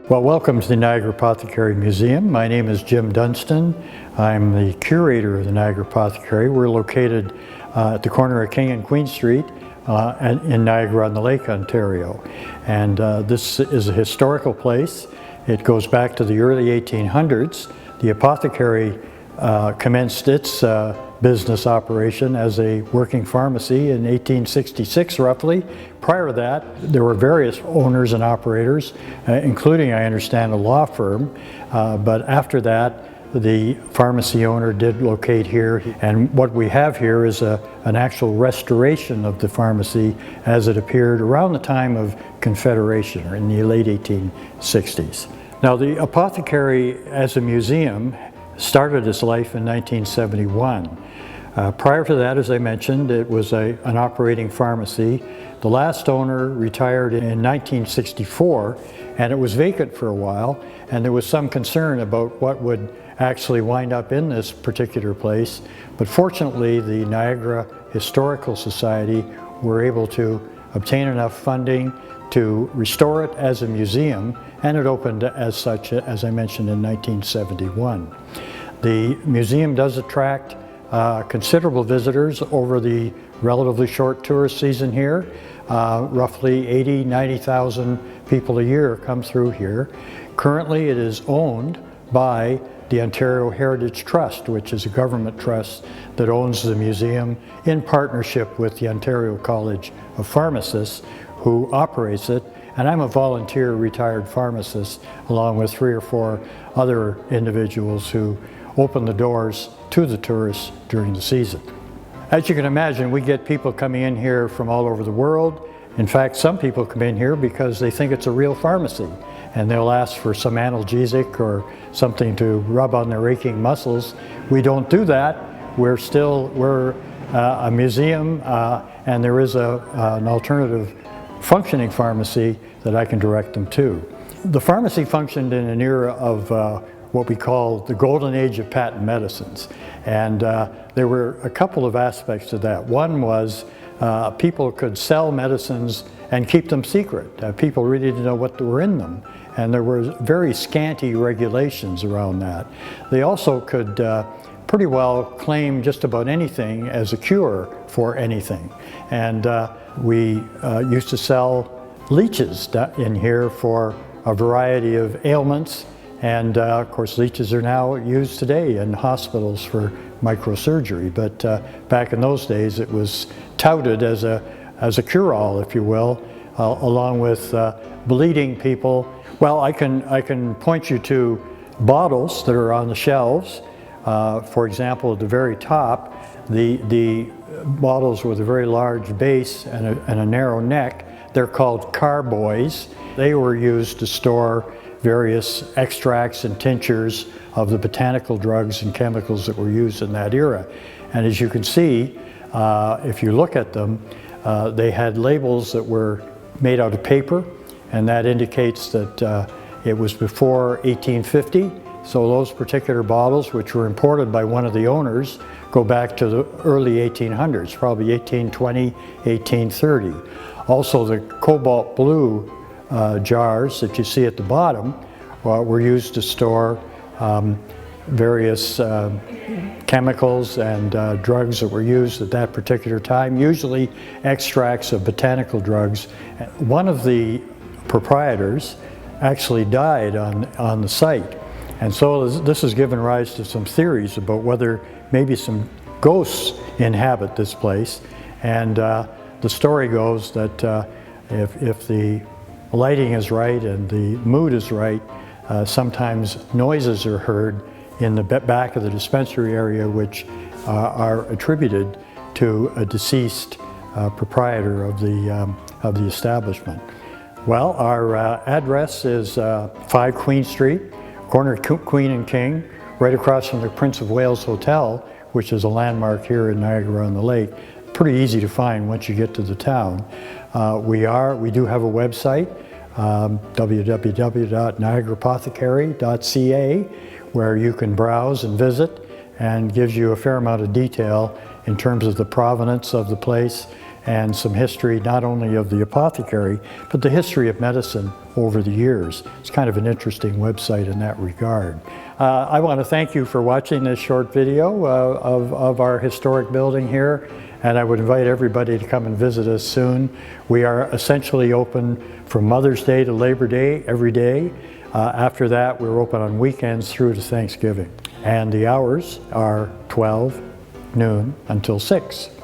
Well, welcome to the Niagara Apothecary Museum. My name is Jim Dunstan. I'm the curator of the Niagara Apothecary. We're located at the corner of King and Queen Street in Niagara-on-the-Lake, Ontario. And this is a historical place. It goes back to the early 1800s. The apothecary commenced its business operation as a working pharmacy in 1866 roughly. Prior to that, there were various owners and operators, including, I understand, a law firm. But after that, the pharmacy owner did locate here, and what we have here is an actual restoration of the pharmacy as it appeared around the time of Confederation, or in the late 1860s. Now, the apothecary as a museum started its life in 1971. Prior to that, as I mentioned, it was an operating pharmacy. The last owner retired in 1964, and it was vacant for a while, and there was some concern about what would actually wind up in this particular place. But fortunately, the Niagara Historical Society were able to obtain enough funding to restore it as a museum, and it opened as such, as I mentioned, in 1971. The museum does attract considerable visitors over the relatively short tourist season here. Roughly 90,000 people a year come through here. Currently it is owned by the Ontario Heritage Trust, which is a government trust that owns the museum in partnership with the Ontario College of Pharmacists, who operates it. And I'm a volunteer retired pharmacist, along with 3 or 4 other individuals who open the doors to the tourists during the season. As you can imagine, we get people coming in here from all over the world. In fact, some people come in here because they think it's a real pharmacy, and they'll ask for some analgesic or something to rub on their aching muscles. We don't do that. We're a museum, and there is an alternative functioning pharmacy that I can direct them to. The pharmacy functioned in an era of what we call the golden age of patent medicines. And there were a couple of aspects to that. One was people could sell medicines and keep them secret. People really didn't know what were in them. And there were very scanty regulations around that. They also could pretty well claim just about anything as a cure for anything. And we used to sell leeches in here for a variety of ailments. And of course, leeches are now used today in hospitals for microsurgery. But back in those days, it was touted as a cure-all, if you will, along with bleeding people. Well, I can point you to bottles that are on the shelves. For example, at the very top, the bottles with a very large base and a narrow neck, they're called Carboys. They were used to store various extracts and tinctures of the botanical drugs and chemicals that were used in that era. And as you can see, if you look at them, they had labels that were made out of paper, and that indicates that it was before 1850. So those particular bottles, which were imported by one of the owners, go back to the early 1800s, probably 1820, 1830. Also, the cobalt blue jars that you see at the bottom were used to store various chemicals and drugs that were used at that particular time, usually extracts of botanical drugs. One of the proprietors actually died on the site, and so this has given rise to some theories about whether maybe some ghosts inhabit this place. And the story goes that if the lighting is right and the mood is right, sometimes noises are heard in the back of the dispensary area, which are attributed to a deceased proprietor of the establishment. Well, our address is 5 Queen Street, corner of Queen and King, right across from the Prince of Wales Hotel, which is a landmark here in Niagara-on-the-Lake. Pretty easy to find once you get to the town. We do have a website, www.niagaraapothecary.ca, where you can browse and visit, and gives you a fair amount of detail in terms of the provenance of the place and some history not only of the apothecary, but the history of medicine over the years. It's kind of an interesting website in that regard. I want to thank you for watching this short video of our historic building here, and I would invite everybody to come and visit us soon. We are essentially open from Mother's Day to Labor Day every day. After that, we're open on weekends through to Thanksgiving. And the hours are 12 noon until 6.